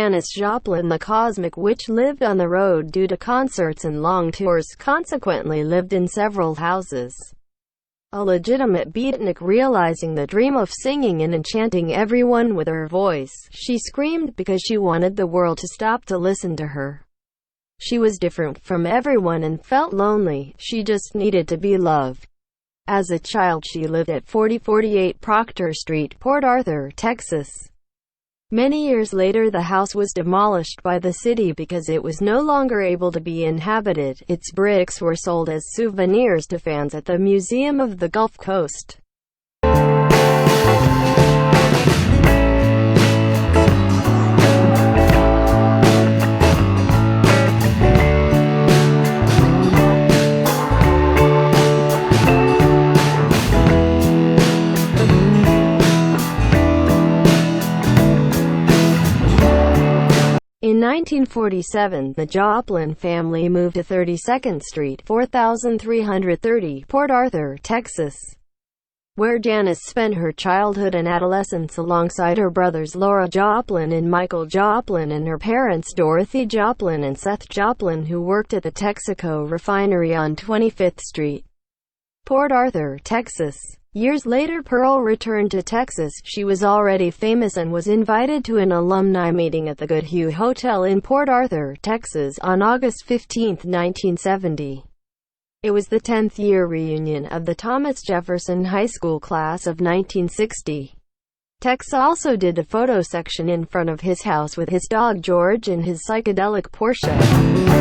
Janis Joplin, the cosmic witch, lived on the road due to concerts and long tours, consequently lived in several houses. A legitimate beatnik, realizing the dream of singing and enchanting everyone with her voice, she screamed because she wanted the world to stop to listen to her. She was different from everyone and felt lonely. She just needed to be loved. As a child, she lived at 4048 Proctor Street, Port Arthur, Texas. Many years later, the house was demolished by the city because it was no longer able to be inhabited. Its bricks were sold as souvenirs to fans at the Museum of the Gulf Coast. In 1947, the Joplin family moved to 32nd Street, 4330, Port Arthur, Texas, where Janis spent her childhood and adolescence alongside her brothers Laura Joplin and Michael Joplin and her parents Dorothy Joplin and Seth Joplin, who worked at the Texaco refinery on 25th Street, Port Arthur, Texas. Years later, Pearl returned to Texas. She was already famous and was invited to an alumni meeting at the Goodhue Hotel in Port Arthur, Texas, on August 15, 1970. It was the 10th-year reunion of the Thomas Jefferson High School class of 1960. Tex also did a photo section in front of his house with his dog George and his psychedelic Porsche.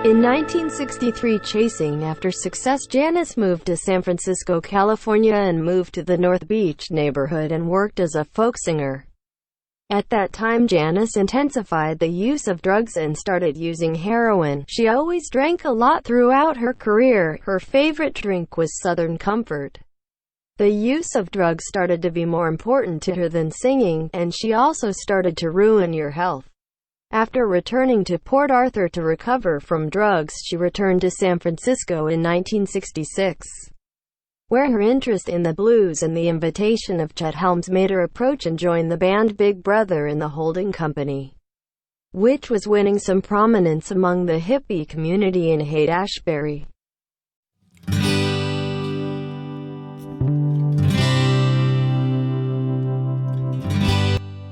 In 1963, chasing after success, Janis moved to San Francisco, California and moved to the North Beach neighborhood and worked as a folk singer. At that time, Janis intensified the use of drugs and started using heroin. She always drank a lot throughout her career. Her favorite drink was Southern Comfort. The use of drugs started to be more important to her than singing, and she also started to ruin your health. After returning to Port Arthur to recover from drugs, she returned to San Francisco in 1966, where her interest in the blues and the invitation of Chet Helms made her approach and join the band Big Brother in the holding company, which was winning some prominence among the hippie community in Haight-Ashbury.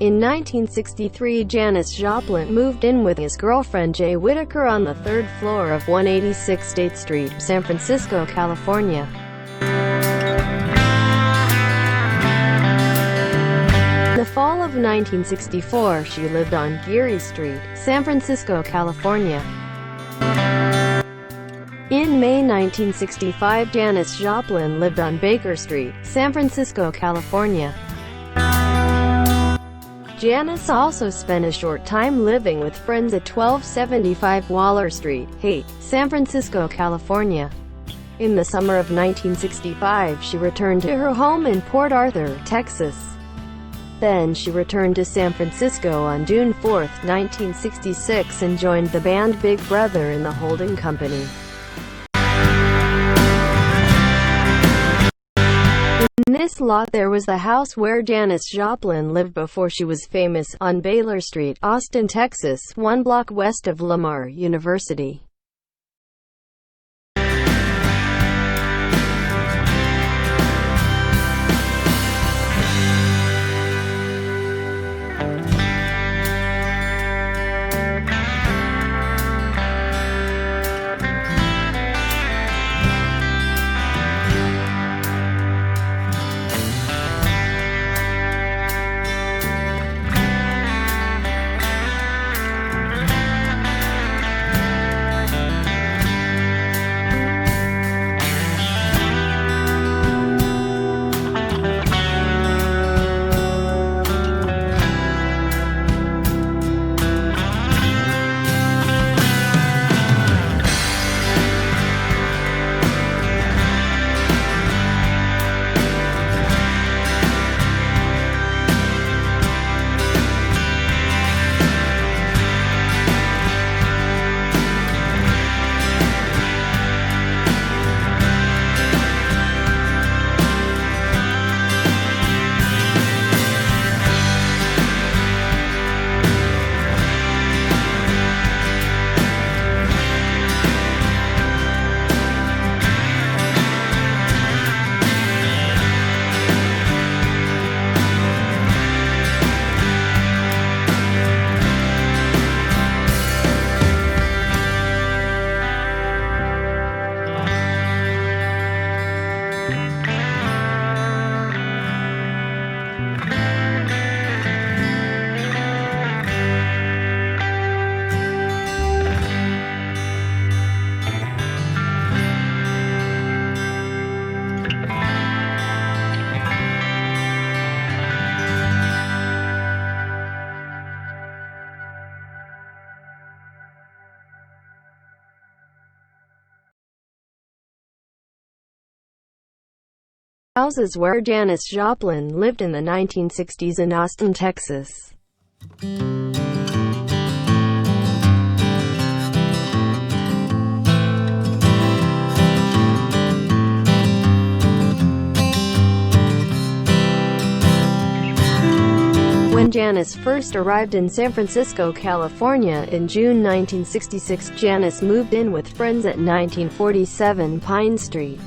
In 1963, Janis Joplin moved in with his girlfriend Jay Whitaker on the third floor of 186 State Street, San Francisco, California. In the fall of 1964, she lived on Geary Street, San Francisco, California. In May 1965, Janis Joplin lived on Baker Street, San Francisco, California. Janis also spent a short time living with friends at 1275 Waller Street, Haight, San Francisco, California. In the summer of 1965, she returned to her home in Port Arthur, Texas. Then she returned to San Francisco on June 4, 1966 and joined the band Big Brother in the holding company. In this lot there was the house where Janis Joplin lived before she was famous, on Baylor Street, Austin, Texas, 1 block west of Lamar University. Houses where Janis Joplin lived in the 1960s in Austin, Texas. When Janis first arrived in San Francisco, California in June 1966, Janis moved in with friends at 1947 Pine Street.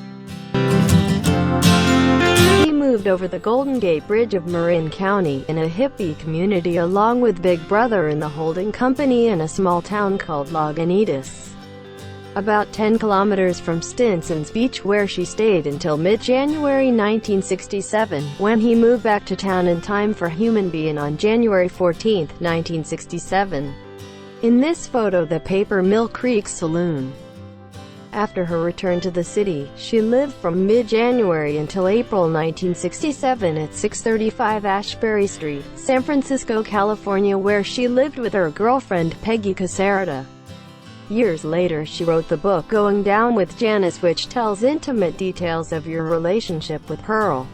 He moved over the Golden Gate Bridge of Marin County, in a hippie community, along with Big Brother in the holding company, in a small town called Lagunitas, about 10 kilometers from Stinson's Beach, where she stayed until mid-January 1967, when he moved back to town in time for Human Being on January 14, 1967. In this photo, the Paper Mill Creek Saloon. After her return to the city, she lived from mid-January until April 1967 at 635 Ashbury Street, San Francisco, California, where she lived with her girlfriend Peggy Caserta. Years later, she wrote the book Going Down with Janis, which tells intimate details of your relationship with Pearl.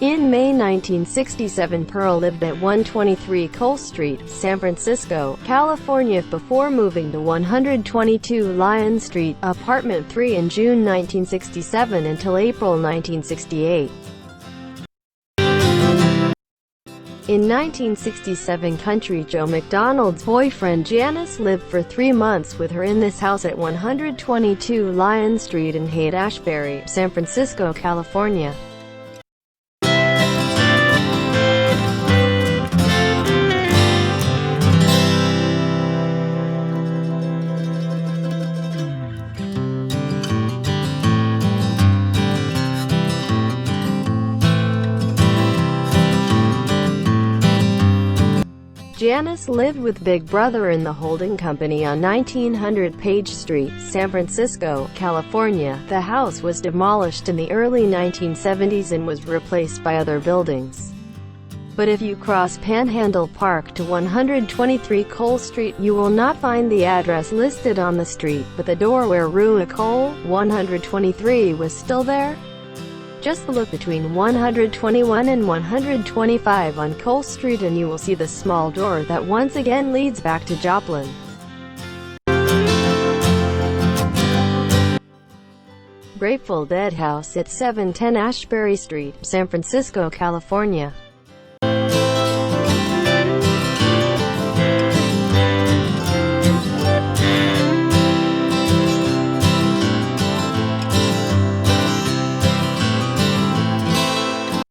In May 1967, Pearl lived at 123 Cole Street, San Francisco, California, before moving to 122 Lyon Street, Apartment 3 in June 1967 until April 1968. In 1967, Country Joe McDonald's boyfriend Janis lived for 3 months with her in this house at 122 Lyon Street in Haight-Ashbury, San Francisco, California. Janis lived with Big Brother in the holding company on 1900 Page Street, San Francisco, California. The house was demolished in the early 1970s and was replaced by other buildings. But if you cross Panhandle Park to 123 Cole Street, you will not find the address listed on the street, but the door where Rue Cole, 123 was still there. Just look between 121 and 125 on Cole Street and you will see the small door that once again leads back to Joplin. Grateful Dead house at 710 Ashbury Street, San Francisco, California.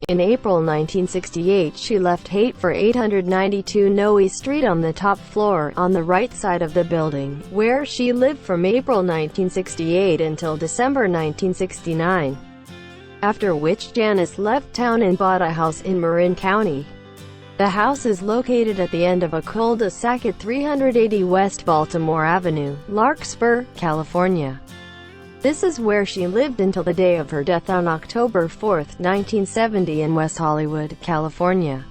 In April 1968 she left Haight for 892 Noe Street on the top floor, on the right side of the building, where she lived from April 1968 until December 1969. After which Janis left town and bought a house in Marin County. The house is located at the end of a cul-de-sac at 380 West Baltimore Avenue, Larkspur, California. This is where she lived until the day of her death on October 4, 1970 in West Hollywood, California.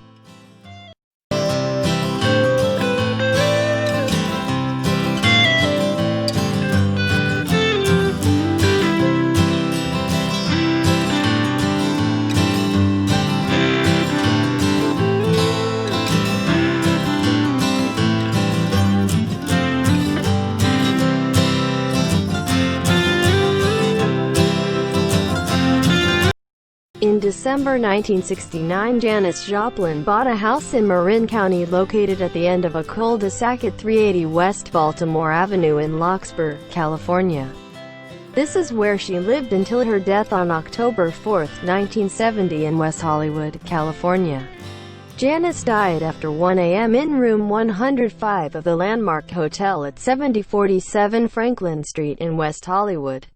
In December 1969 Janis Joplin bought a house in Marin County located at the end of a cul-de-sac at 380 West Baltimore Avenue in Larkspur, California. This is where she lived until her death on October 4, 1970 in West Hollywood, California. Janis died after 1 a.m. in room 105 of the Landmark Hotel at 7047 Franklin Street in West Hollywood.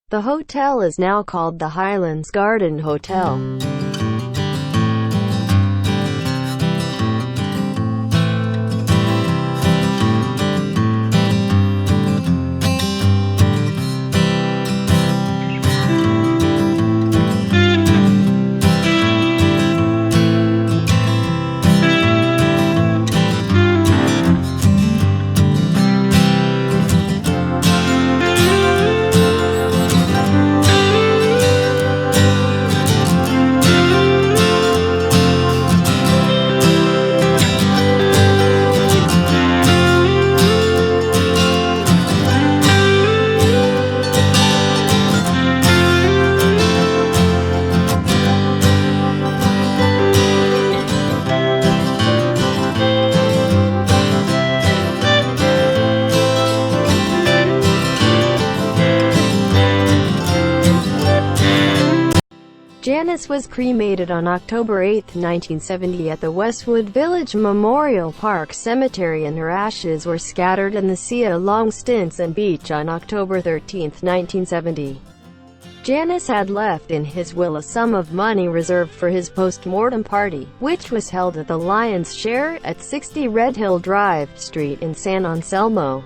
The hotel is now called the Highlands Garden Hotel. Janis was cremated on October 8, 1970 at the Westwood Village Memorial Park Cemetery and her ashes were scattered in the sea at Long Stinson Beach on October 13, 1970. Janis had left in his will a sum of money reserved for his post-mortem party, which was held at the Lion's Share at 60 Red Hill Drive, Street in San Anselmo.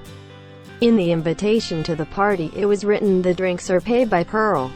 In the invitation to the party it was written, "The drinks are paid by Pearl."